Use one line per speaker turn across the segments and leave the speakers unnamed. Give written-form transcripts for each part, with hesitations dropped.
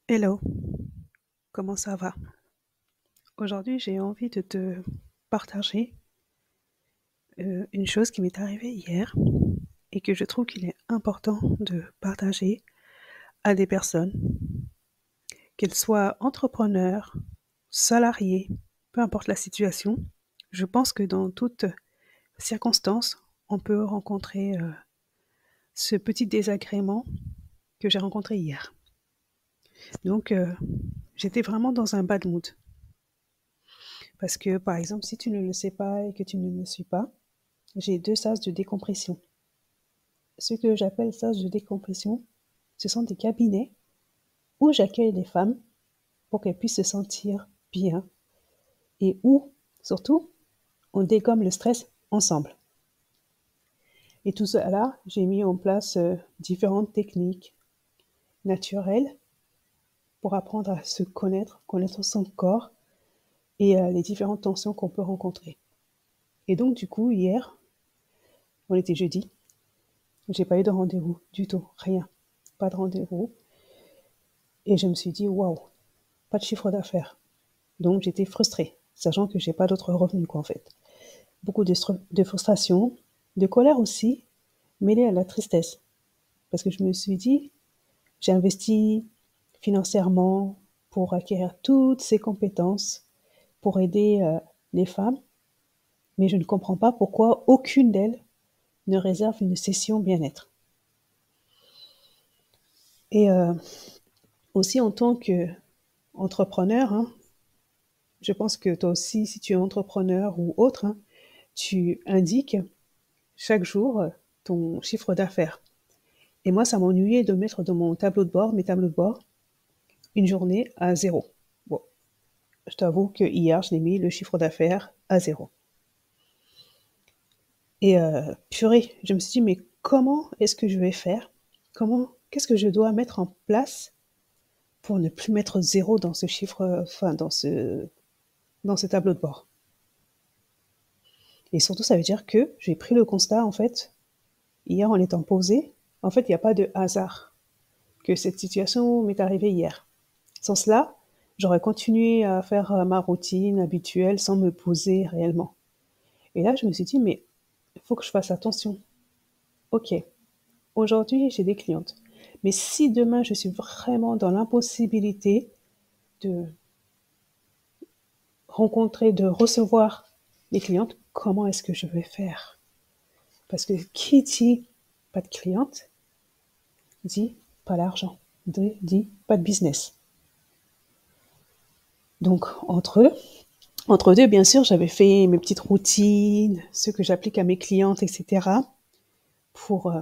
Hello, comment ça va? Aujourd'hui, j'ai envie de te partager une chose qui m'est arrivée hier et que je trouve qu'il est important de partager à des personnes, qu'elles soient entrepreneurs, salariés, peu importe la situation. Je pense que dans toutes circonstances, on peut rencontrer ce petit désagrément que j'ai rencontré hier. Donc, j'étais vraiment dans un bad mood. Parce que, par exemple, si tu ne le sais pas et que tu ne me suis pas, j'ai deux sas de décompression. Ce que j'appelle sas de décompression, ce sont des cabinets où j'accueille les femmes pour qu'elles puissent se sentir bien et où, surtout, on dégomme le stress ensemble. Et tout cela, j'ai mis en place différentes techniques naturelles pour apprendre à se connaître, connaître son corps et les différentes tensions qu'on peut rencontrer. Et donc, du coup, hier, on était jeudi, j'ai pas eu de rendez-vous du tout, rien, pas de rendez-vous. Et je me suis dit, waouh, pas de chiffre d'affaires. Donc j'étais frustrée, sachant que j'ai pas d'autres revenus quoi en fait. Beaucoup de frustration, de colère aussi, mêlée à la tristesse. Parce que je me suis dit, j'ai investi financièrement pour acquérir toutes ces compétences, pour aider les femmes, mais je ne comprends pas pourquoi aucune d'elles ne réserve une session bien-être. Et aussi en tant qu'entrepreneur, hein, je pense que toi aussi, si tu es entrepreneur ou autre, hein, tu indiques chaque jour ton chiffre d'affaires. Et moi, ça m'ennuyait de mettre dans mon tableau de bord, mes tableaux de bord, une journée à zéro. Bon, je t'avoue que hier, je l'ai mis le chiffre d'affaires à zéro. Et purée, je me suis dit, mais comment est-ce que je vais faire? Qu'est-ce que je dois mettre en place pour ne plus mettre zéro dans ce chiffre, enfin, dans ce tableau de bord? Et surtout, ça veut dire que j'ai pris le constat, en fait, hier en étant posé, en fait, il n'y a pas de hasard que cette situation m'est arrivée hier. Sans cela, j'aurais continué à faire ma routine habituelle sans me poser réellement. Et là, je me suis dit, mais il faut que je fasse attention. Ok, aujourd'hui, j'ai des clientes. Mais si demain, je suis vraiment dans l'impossibilité de rencontrer, de recevoir des clientes, comment est-ce que je vais faire? Parce que qui dit pas de cliente, dit pas d'argent, dit pas de business. Donc, entre deux, bien sûr, j'avais fait mes petites routines, ce que j'applique à mes clientes, etc., pour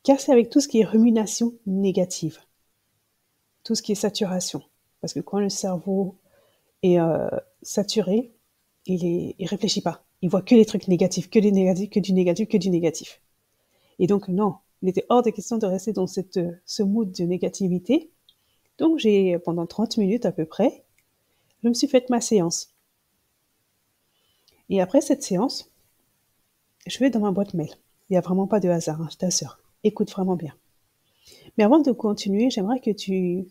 casser avec tout ce qui est rumination négative, tout ce qui est saturation. Parce que quand le cerveau est saturé, il réfléchit pas. Il voit que les trucs négatifs, que les négatifs, que du négatif, que du négatif. Et donc, non, il était hors de question de rester dans ce mood de négativité. Donc, pendant 30 minutes à peu près, je me suis faite ma séance. Et après cette séance, je vais dans ma boîte mail. Il n'y a vraiment pas de hasard, hein, je t'assure. Écoute vraiment bien. Mais avant de continuer, j'aimerais que tu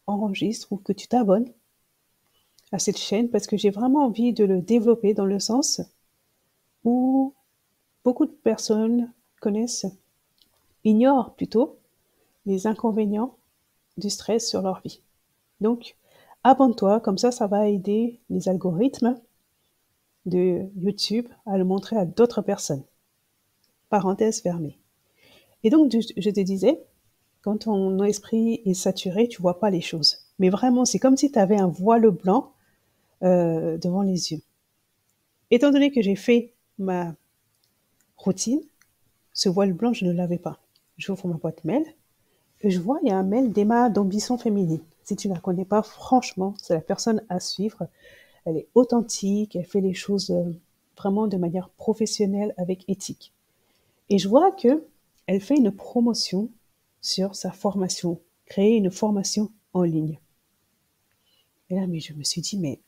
enregistres ou que tu t'abonnes à cette chaîne parce que j'ai vraiment envie de le développer dans le sens où beaucoup de personnes connaissent, ignorent plutôt les inconvénients du stress sur leur vie. Donc, abonne-toi, comme ça va aider les algorithmes de YouTube à le montrer à d'autres personnes. Parenthèse fermée. Et donc, je te disais, quand ton esprit est saturé, tu vois pas les choses. Mais vraiment, c'est comme si tu avais un voile blanc devant les yeux. Étant donné que j'ai fait ma routine, ce voile blanc, je ne l'avais pas. J'ouvre ma boîte mail et je vois, il y a un mail d'Emma d'Ambition Féminine. Si tu ne la connais pas, franchement, c'est la personne à suivre. Elle est authentique, elle fait les choses vraiment de manière professionnelle, avec éthique. Et je vois que elle fait une promotion sur sa formation, créer une formation en ligne. Et là, mais je me suis dit, mais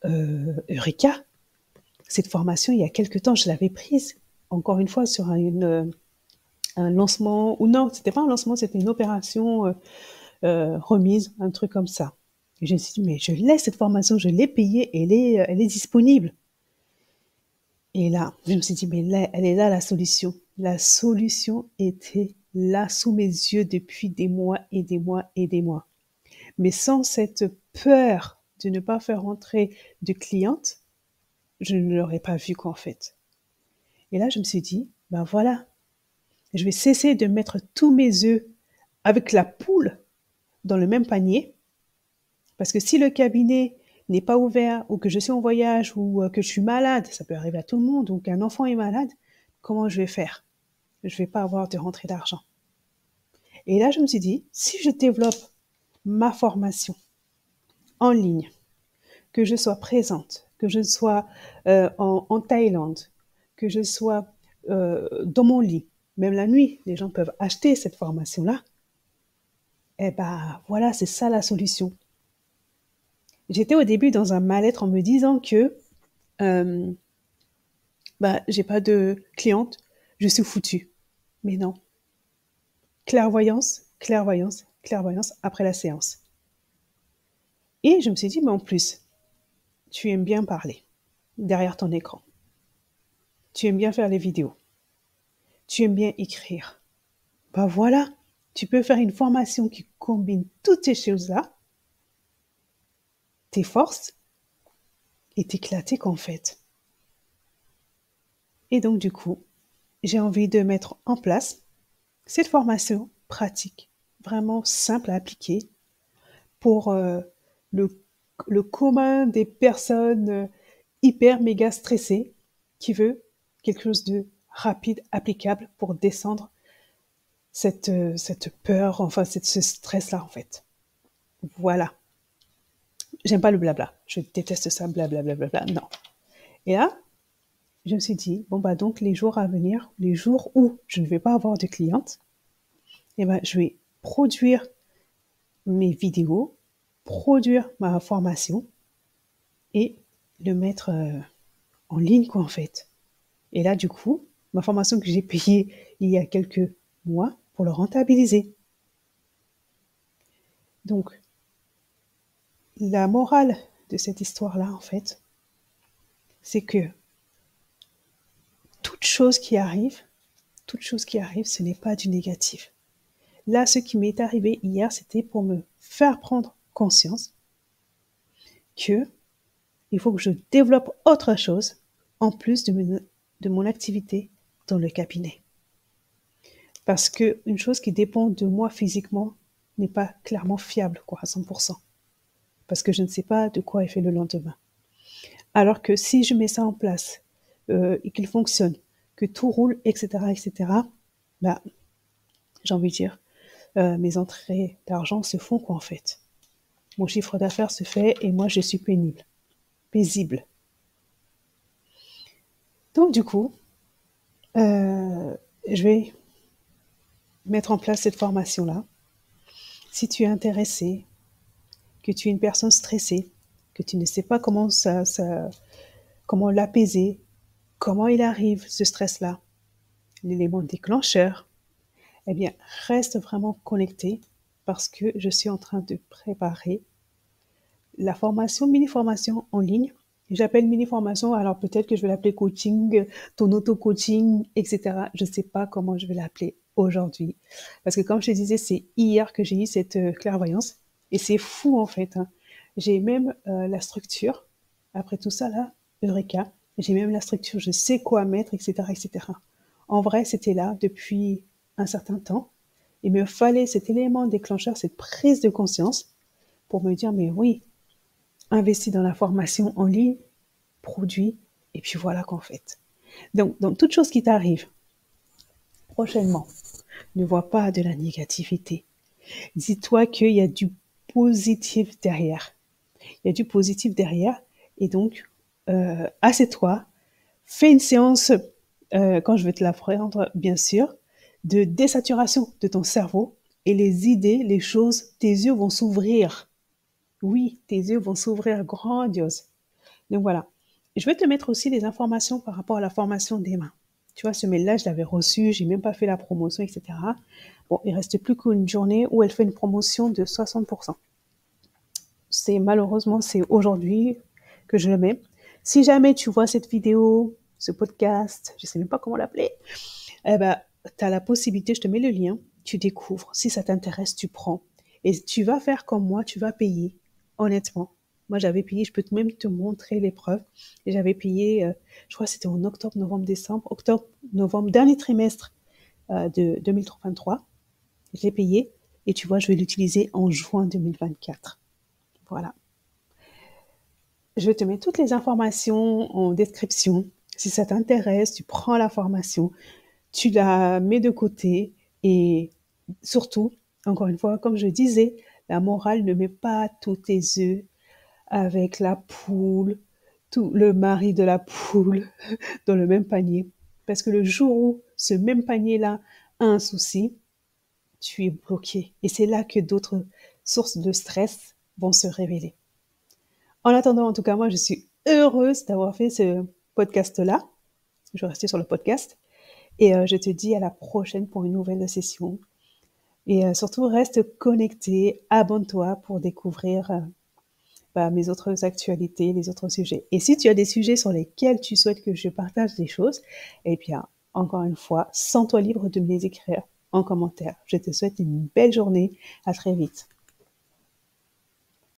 Eureka, cette formation, il y a quelque temps, je l'avais prise, encore une fois, sur un lancement, ou non, c'était pas un lancement, c'était une opération remise, un truc comme ça. Et je me suis dit, mais je laisse cette formation, je l'ai payée, elle est disponible. Et là, je me suis dit, mais là, elle est là la solution. La solution était là sous mes yeux depuis des mois et des mois et des mois. Mais sans cette peur de ne pas faire rentrer de clientes, je ne l'aurais pas vu qu'en fait. Et là, je me suis dit, ben voilà, je vais cesser de mettre tous mes œufs avec la poule dans le même panier. Parce que si le cabinet n'est pas ouvert ou que je suis en voyage ou que je suis malade, ça peut arriver à tout le monde, ou qu'un enfant est malade, comment je vais faire? Je ne vais pas avoir de rentrée d'argent. Et là, je me suis dit, si je développe ma formation en ligne, que je sois présente, que je sois en Thaïlande, que je sois dans mon lit, même la nuit, les gens peuvent acheter cette formation-là, eh ben voilà, c'est ça la solution. J'étais au début dans un mal-être en me disant que j'ai pas de cliente, je suis foutue. Mais non. Clairvoyance, clairvoyance, clairvoyance après la séance. Et je me suis dit, mais en plus, tu aimes bien parler derrière ton écran. Tu aimes bien faire les vidéos. Tu aimes bien écrire. Ben voilà, tu peux faire une formation qui combine toutes ces choses-là, tes forces, et t'éclater qu'en fait. Et donc du coup, j'ai envie de mettre en place cette formation pratique, vraiment simple à appliquer pour le, le commun des personnes hyper méga stressées qui veut quelque chose de rapide, applicable pour descendre cette peur, enfin ce stress-là en fait. Voilà. J'aime pas le blabla. Je déteste ça, blablabla. Non. Et là, je me suis dit, bon bah donc les jours à venir, les jours où je ne vais pas avoir de clientes, eh ben je vais produire mes vidéos, produire ma formation et le mettre en ligne quoi en fait. Et là du coup, ma formation que j'ai payée il y a quelques mois pour le rentabiliser. Donc la morale de cette histoire-là en fait, c'est que toute chose qui arrive, ce n'est pas du négatif. Là, ce qui m'est arrivé hier, c'était pour me faire prendre conscience que il faut que je développe autre chose en plus de mon activité dans le cabinet. Parce que une chose qui dépend de moi physiquement n'est pas clairement fiable, quoi, à 100%. Parce que je ne sais pas de quoi est fait le lendemain. Alors que si je mets ça en place et qu'il fonctionne, que tout roule, etc., etc., bah, j'ai envie de dire, mes entrées d'argent se font quoi en fait. Mon chiffre d'affaires se fait et moi je suis paisible. Donc du coup, je vais mettre en place cette formation-là. Si tu es intéressé, que tu es une personne stressée, que tu ne sais pas comment l'apaiser, comment il arrive ce stress-là, l'élément déclencheur, eh bien, reste vraiment connecté parce que je suis en train de préparer la formation, mini-formation en ligne. J'appelle mini-formation, alors peut-être que je vais l'appeler coaching, ton auto-coaching, etc. Je ne sais pas comment je vais l'appeler aujourd'hui. Parce que comme je te disais, c'est hier que j'ai eu cette clairvoyance. Et c'est fou en fait. Hein. J'ai même la structure. Après tout ça, là, Eureka, j'ai même la structure, je sais quoi mettre, etc. etc. En vrai, c'était là depuis un certain temps. Il me fallait cet élément déclencheur, cette prise de conscience pour me dire, mais oui, investis dans la formation en ligne, produit, et puis voilà qu'en fait. Donc, dans toute chose qui t'arrive, prochainement, ne vois pas de la négativité. Dis-toi qu'il y a du positif derrière. Il y a du positif derrière, et donc, assieds-toi, fais une séance, quand je vais te la prendre, bien sûr, de désaturation de ton cerveau, et les idées, les choses, tes yeux vont s'ouvrir. Oui, tes yeux vont s'ouvrir grandiose. Donc voilà. Je vais te mettre aussi des informations par rapport à la formation d'Emma. Tu vois, ce mail-là, je l'avais reçu, j'ai même pas fait la promotion, etc. Bon, il reste plus qu'une journée où elle fait une promotion de 60%. malheureusement, c'est aujourd'hui que je le mets. Si jamais tu vois cette vidéo, ce podcast, je sais même pas comment l'appeler, eh ben, tu as la possibilité, je te mets le lien, tu découvres. Si ça t'intéresse, tu prends. Et tu vas faire comme moi, tu vas payer. Honnêtement. Moi, j'avais payé, je peux même te montrer les preuves. Et j'avais payé, je crois que c'était en octobre, novembre, décembre. Octobre, novembre, dernier trimestre de 2023. Je l'ai payé. Et tu vois, je vais l'utiliser en juin 2024. Voilà. Je te mets toutes les informations en description. Si ça t'intéresse, tu prends la formation, tu la mets de côté et surtout, encore une fois, comme je disais, la morale ne met pas tous tes œufs avec la poule, tout le mari de la poule dans le même panier. Parce que le jour où ce même panier-là a un souci, tu es bloqué. Et c'est là que d'autres sources de stress vont se révéler. En attendant, en tout cas, moi, je suis heureuse d'avoir fait ce podcast-là. Je vais rester sur le podcast. Et je te dis à la prochaine pour une nouvelle session. Et surtout, reste connecté, abonne-toi pour découvrir mes autres actualités, les autres sujets. Et si tu as des sujets sur lesquels tu souhaites que je partage des choses, eh bien, encore une fois, sens-toi libre de me les écrire en commentaire. Je te souhaite une belle journée. À très vite.